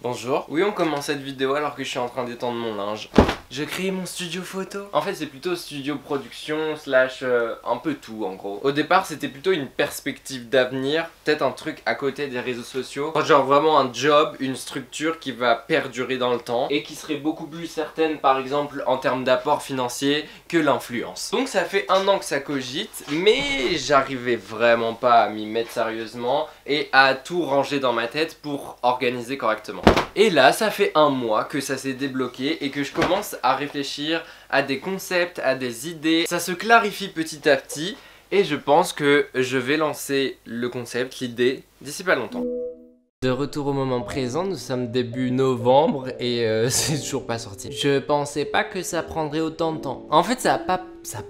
Bonjour. Oui, on commence cette vidéo alors que je suis en train d'étendre mon linge. Je crée mon studio photo. En fait, c'est plutôt studio production slash un peu tout en gros. Au départ, c'était plutôt une perspective d'avenir, peut-être un truc à côté des réseaux sociaux. Genre vraiment un job, une structure qui va perdurer dans le temps et qui serait beaucoup plus certaine par exemple en termes d'apport financier que l'influence. Donc ça fait 1 an que ça cogite, mais j'arrivais vraiment pas à m'y mettre sérieusement et à tout ranger dans ma tête pour organiser correctement. Et là, ça fait 1 mois que ça s'est débloqué et que je commence à réfléchir à des concepts, à des idées. Ça se clarifie petit à petit et je pense que je vais lancer le concept, l'idée, d'ici pas longtemps. De retour au moment présent, nous sommes début novembre et c'est toujours pas sorti. Je pensais pas que ça prendrait autant de temps. En fait, ça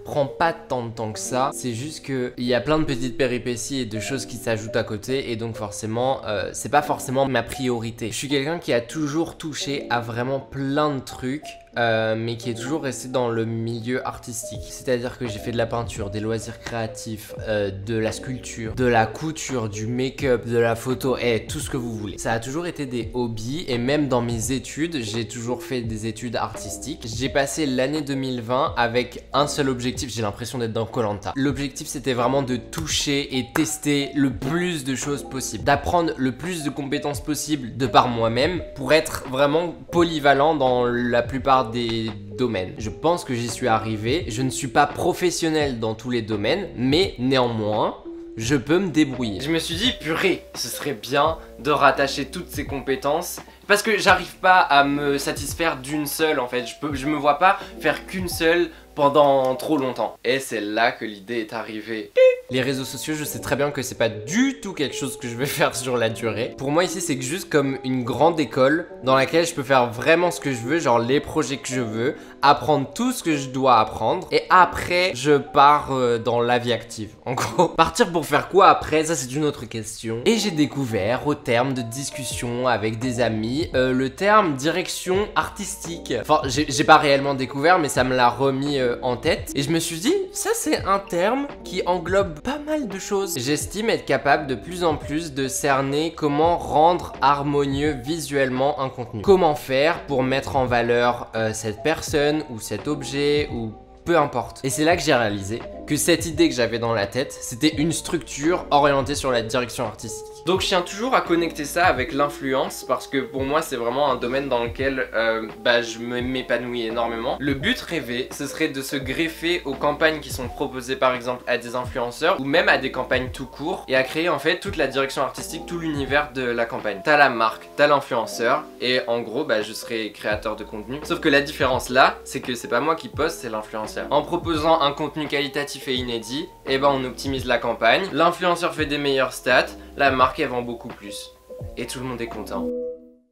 prend pas tant de temps que ça. C'est juste que il y a plein de petites péripéties et de choses qui s'ajoutent à côté et donc forcément, c'est pas forcément ma priorité. Je suis quelqu'un qui a toujours touché à vraiment plein de trucs. Mais qui est toujours resté dans le milieu artistique. C'est-à-dire que j'ai fait de la peinture, des loisirs créatifs, de la sculpture, de la couture, du make-up, de la photo, et tout ce que vous voulez. Ça a toujours été des hobbies et même dans mes études, j'ai toujours fait des études artistiques. J'ai passé l'année 2020 avec un seul objectif, j'ai l'impression d'être dans Koh-Lanta. L'objectif c'était vraiment de toucher et tester le plus de choses possible, d'apprendre le plus de compétences possibles de par moi-même pour être vraiment polyvalent dans la plupart des domaines. Je pense que j'y suis arrivé. Je ne suis pas professionnel dans tous les domaines, mais néanmoins, je peux me débrouiller. Je me suis dit, purée, ce serait bien de rattacher toutes ces compétences parce que j'arrive pas à me satisfaire d'une seule en fait. Je me vois pas faire qu'une seule pendant trop longtemps. Et c'est là que l'idée est arrivée. Les réseaux sociaux, je sais très bien que c'est pas du tout quelque chose que je vais faire sur la durée. Pour moi ici, c'est juste comme une grande école dans laquelle je peux faire vraiment ce que je veux, genre les projets que je veux, apprendre tout ce que je dois apprendre et après, je pars dans la vie active. En gros, partir pour faire quoi après, ça c'est une autre question. Et j'ai découvert au terme de discussion avec des amis, le terme direction artistique. Enfin, j'ai pas réellement découvert, mais ça me l'a remis en tête et je me suis dit ça c'est un terme qui englobe pas mal de choses. J'estime être capable de plus en plus de cerner comment rendre harmonieux visuellement un contenu. Comment faire pour mettre en valeur cette personne ou cet objet ou peu importe. Et c'est là que j'ai réalisé que cette idée que j'avais dans la tête, c'était une structure orientée sur la direction artistique. Donc je tiens toujours à connecter ça avec l'influence parce que pour moi c'est vraiment un domaine dans lequel je m'épanouis énormément. Le but rêvé, ce serait de se greffer aux campagnes qui sont proposées par exemple à des influenceurs ou même à des campagnes tout court et à créer en fait toute la direction artistique, tout l'univers de la campagne. T'as la marque, t'as l'influenceur et en gros je serai créateur de contenu. Sauf que la différence là, c'est que c'est pas moi qui poste, c'est l'influenceur. En proposant un contenu qualitatif et inédit, on optimise la campagne, l'influenceur fait des meilleures stats, la marque elle vend beaucoup plus. Et tout le monde est content.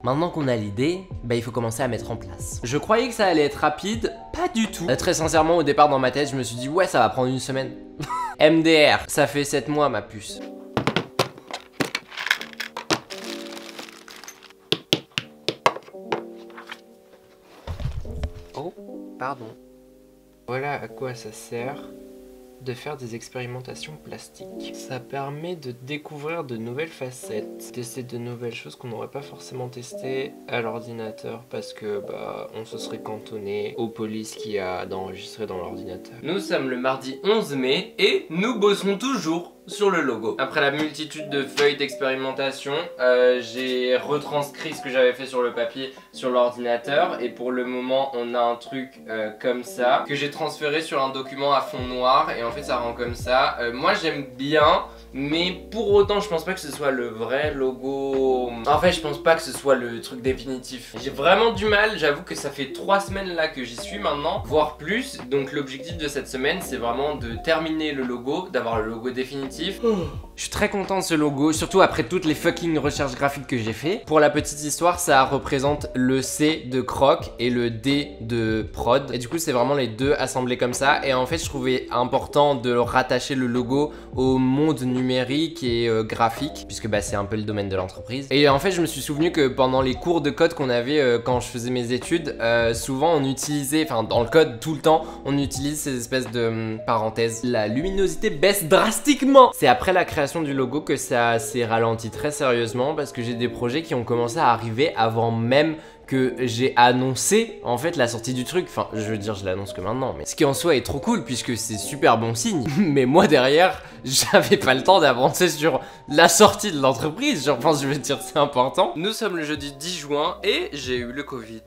Maintenant qu'on a l'idée, il faut commencer à mettre en place. Je croyais que ça allait être rapide, pas du tout. Très sincèrement, au départ dans ma tête, je me suis dit ouais, ça va prendre 1 semaine. MDR, ça fait 7 mois ma puce. Oh, pardon. Voilà à quoi ça sert de faire des expérimentations plastiques. Ça permet de découvrir de nouvelles facettes, tester de nouvelles choses qu'on n'aurait pas forcément testées à l'ordinateur parce que on se serait cantonné aux polices qu'il y a d'enregistrer dans l'ordinateur. Nous sommes le mardi 11 mai et nous bossons toujours sur le logo. Après la multitude de feuilles d'expérimentation, j'ai retranscrit ce que j'avais fait sur le papier sur l'ordinateur et pour le moment on a un truc comme ça que j'ai transféré sur un document à fond noir et en fait ça rend comme ça. Moi j'aime bien, mais pour autant je pense pas que ce soit le vrai logo. En fait je pense pas que ce soit le truc définitif. J'ai vraiment du mal, j'avoue que ça fait 3 semaines là que j'y suis maintenant, voire plus. Donc l'objectif de cette semaine c'est vraiment de terminer le logo, d'avoir le logo définitif. Je suis très content de ce logo, surtout après toutes les fucking recherches graphiques que j'ai fait. Pour la petite histoire, ça représente le C de Croc et le D de Prod. Et du coup, c'est vraiment les deux assemblés comme ça. Et en fait, je trouvais important de rattacher le logo au monde numérique et graphique, puisque c'est un peu le domaine de l'entreprise. Et en fait, je me suis souvenu que pendant les cours de code qu'on avait quand je faisais mes études, souvent on utilisait, enfin dans le code tout le temps, on utilise ces espèces de parenthèses. La luminosité baisse drastiquement. C'est après la création création du logo que ça s'est ralenti très sérieusement parce que j'ai des projets qui ont commencé à arriver avant même que j'ai annoncé en fait la sortie du truc. Enfin, je veux dire, je l'annonce que maintenant, mais ce qui en soi est trop cool puisque c'est super bon signe. Mais moi derrière, j'avais pas le temps d'avancer sur la sortie de l'entreprise. Genre, enfin, je veux dire, c'est important. Nous sommes le jeudi 10 juin et j'ai eu le Covid.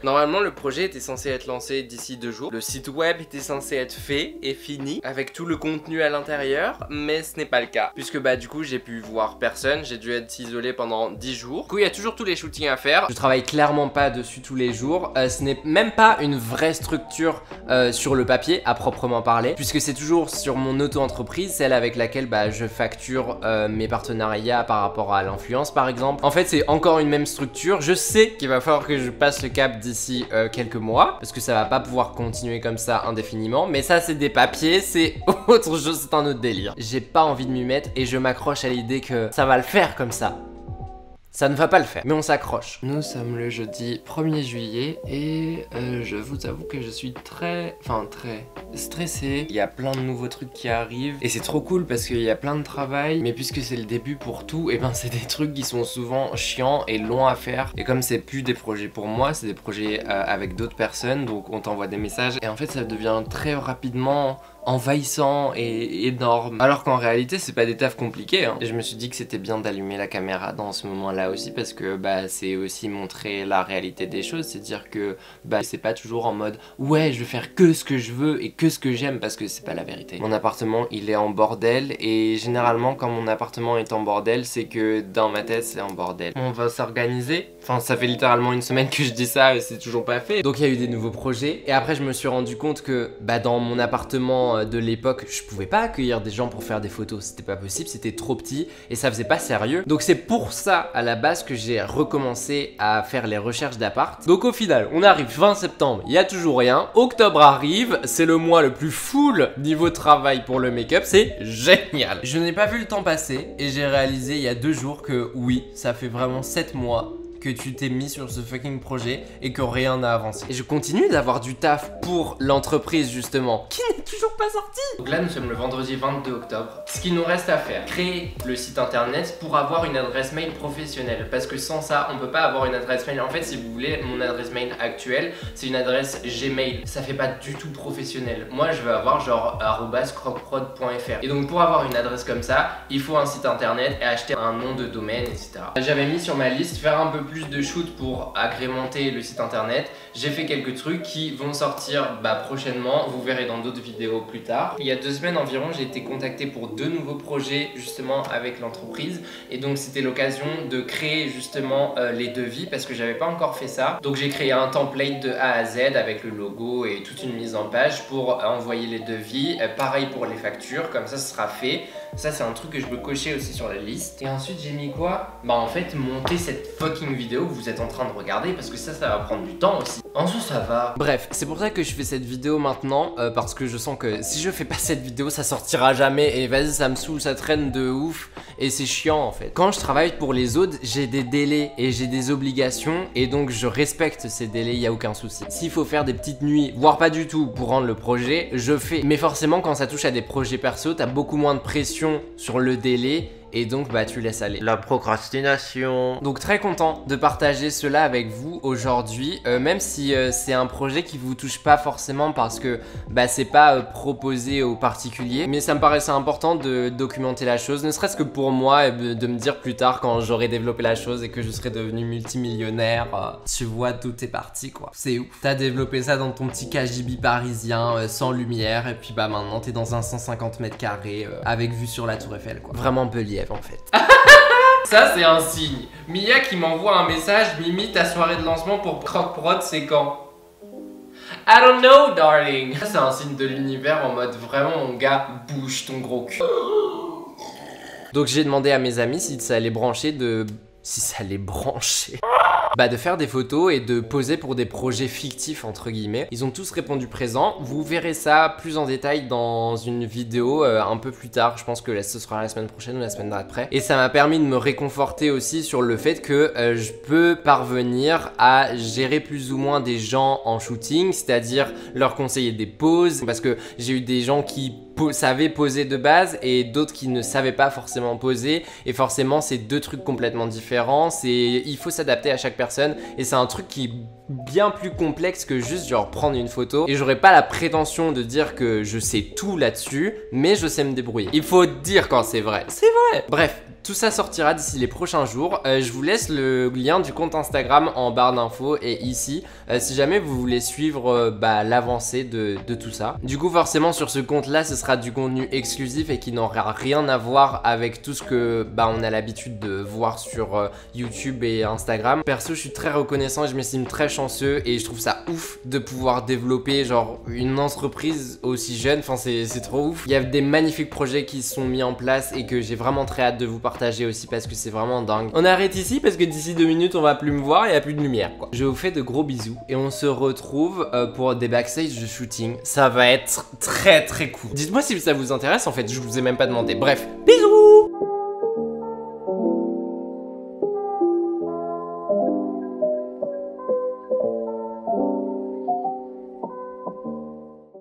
Normalement, le projet était censé être lancé d'ici 2 jours. Le site web était censé être fait et fini avec tout le contenu à l'intérieur, mais ce n'est pas le cas. Puisque bah du coup, j'ai pu voir personne, j'ai dû être isolé pendant 10 jours. Du coup, il y a toujours tous les shootings à faire. Je travaille clairement pas dessus tous les jours. Ce n'est même pas une vraie structure sur le papier à proprement parler, puisque c'est toujours sur mon auto-entreprise, celle avec laquelle bah, je facture mes partenariats par rapport à l'influence par exemple. En fait, c'est encore une même structure. Je sais qu'il va falloir que je passe le cap d'ici quelques mois, parce que ça va pas pouvoir continuer comme ça indéfiniment, mais ça c'est des papiers, c'est autre chose, c'est un autre délire. J'ai pas envie de m'y mettre et je m'accroche à l'idée que ça va le faire comme ça. Ça ne va pas le faire, mais on s'accroche. Nous sommes le jeudi 1er juillet et je vous avoue que je suis très stressé. Il y a plein de nouveaux trucs qui arrivent et c'est trop cool parce qu'il y a plein de travail, mais puisque c'est le début pour tout, et ben c'est des trucs qui sont souvent chiants et longs à faire. Et comme c'est plus des projets pour moi, c'est des projets avec d'autres personnes, donc on t'envoie des messages et en fait ça devient très rapidement envahissant et énorme. Alors qu'en réalité c'est pas des tafs compliqués hein. Et je me suis dit que c'était bien d'allumer la caméra dans ce moment là aussi parce que bah c'est aussi montrer la réalité des choses, c'est dire que bah c'est pas toujours en mode ouais je vais faire que ce que je veux et que ce que j'aime, parce que c'est pas la vérité. Mon appartement il est en bordel et généralement quand mon appartement est en bordel c'est que dans ma tête c'est en bordel. On va s'organiser, enfin ça fait littéralement une semaine que je dis ça et c'est toujours pas fait. Donc il y a eu des nouveaux projets et après je me suis rendu compte que bah dans mon appartement de l'époque, je pouvais pas accueillir des gens pour faire des photos, c'était pas possible, c'était trop petit et ça faisait pas sérieux. Donc c'est pour ça à la base que j'ai recommencé à faire les recherches d'appart. Donc au final, on arrive fin septembre, il y a toujours rien. Octobre arrive, c'est le mois le plus full niveau travail pour le make-up, c'est génial. Je n'ai pas vu le temps passer et j'ai réalisé il y a 2 jours que oui, ça fait vraiment 7 mois que tu t'es mis sur ce fucking projet et que rien n'a avancé. Et je continue d'avoir du taf pour l'entreprise justement, qui n'est toujours pas sorti. Donc là nous sommes le vendredi 22 octobre. Ce qu'il nous reste à faire, créer le site internet pour avoir une adresse mail professionnelle. Parce que sans ça, on peut pas avoir une adresse mail. En fait, si vous voulez, mon adresse mail actuelle, c'est une adresse Gmail. Ça fait pas du tout professionnel. Moi, je veux avoir genre @crocprod.fr. Et donc pour avoir une adresse comme ça, il faut un site internet et acheter un nom de domaine, etc. J'avais mis sur ma liste faire un peu plus de shoot pour agrémenter le site internet. J'ai fait quelques trucs qui vont sortir prochainement, vous verrez dans d'autres vidéos plus tard. Il y a 2 semaines environ, j'ai été contacté pour 2 nouveaux projets justement avec l'entreprise et donc c'était l'occasion de créer justement les devis parce que j'avais pas encore fait ça. Donc j'ai créé un template de A à Z avec le logo et toute une mise en page pour envoyer les devis. Pareil pour les factures, comme ça ce sera fait. Ça c'est un truc que je peux cocher aussi sur la liste. Et ensuite j'ai mis quoi? Bah en fait monter cette fucking vidéo que vous êtes en train de regarder parce que ça va prendre du temps aussi. En soi ça va. Bref, c'est pour ça que je fais cette vidéo maintenant parce que je sens que si je fais pas cette vidéo ça sortira jamais et vas-y ça me saoule, ça traîne de ouf et c'est chiant en fait. Quand je travaille pour les autres, j'ai des délais et j'ai des obligations et donc je respecte ces délais, y a aucun souci. S'il faut faire des petites nuits, voire pas du tout pour rendre le projet, je fais. Mais forcément quand ça touche à des projets perso, t'as beaucoup moins de pression sur le délai et donc tu laisses aller. La procrastination. Donc très content de partager cela avec vous aujourd'hui, même si c'est un projet qui vous touche pas forcément parce que c'est pas proposé aux particuliers, mais ça me paraissait important de documenter la chose, ne serait-ce que pour moi, et de me dire plus tard quand j'aurai développé la chose et que je serai devenu multimillionnaire, tu vois d'où t'es parti quoi. C'est ouf. T'as développé ça dans ton petit KGB parisien, sans lumière, et puis maintenant t'es dans un 150 mètres carrés avec vue sur la Tour Eiffel quoi. Vraiment Bellièvre en fait. Ça c'est un signe. Mia qui m'envoie un message, Mimi ta soirée de lancement pour Crocprod c'est quand? I don't know darling. Ça c'est un signe de l'univers en mode vraiment mon gars bouge ton gros cul. Donc j'ai demandé à mes amis si ça allait brancher de faire des photos et de poser pour des projets fictifs entre guillemets. Ils ont tous répondu présent. Vous verrez ça plus en détail dans une vidéo un peu plus tard. Je pense que ce sera la semaine prochaine ou la semaine d'après. Et ça m'a permis de me réconforter aussi sur le fait que je peux parvenir à gérer plus ou moins des gens en shooting, c'est-à-dire leur conseiller des poses, parce que j'ai eu des gens qui savaient poser de base et d'autres qui ne savaient pas forcément poser, et forcément c'est deux trucs complètement différents, il faut s'adapter à chaque personne et c'est un truc qui est bien plus complexe que juste genre prendre une photo, et j'aurais pas la prétention de dire que je sais tout là-dessus, mais je sais me débrouiller. Il faut dire quand c'est vrai, bref. Tout ça sortira d'ici les prochains jours. Je vous laisse le lien du compte Instagram en barre d'infos et ici, si jamais vous voulez suivre l'avancée de tout ça. Du coup, forcément, sur ce compte-là, ce sera du contenu exclusif et qui n'aura rien à voir avec tout ce que on a l'habitude de voir sur YouTube et Instagram. Perso, je suis très reconnaissant et je m'estime très chanceux et je trouve ça ouf de pouvoir développer genre une entreprise aussi jeune. Enfin, c'est trop ouf. Il y a des magnifiques projets qui sont mis en place et que j'ai vraiment très hâte de vous partager aussi parce que c'est vraiment dingue. On arrête ici parce que d'ici 2 minutes on va plus me voir et il n'y a plus de lumière quoi. Je vous fais de gros bisous et on se retrouve pour des backstage de shooting. Ça va être très cool. Dites-moi si ça vous intéresse en fait, je vous ai même pas demandé. Bref, bisous.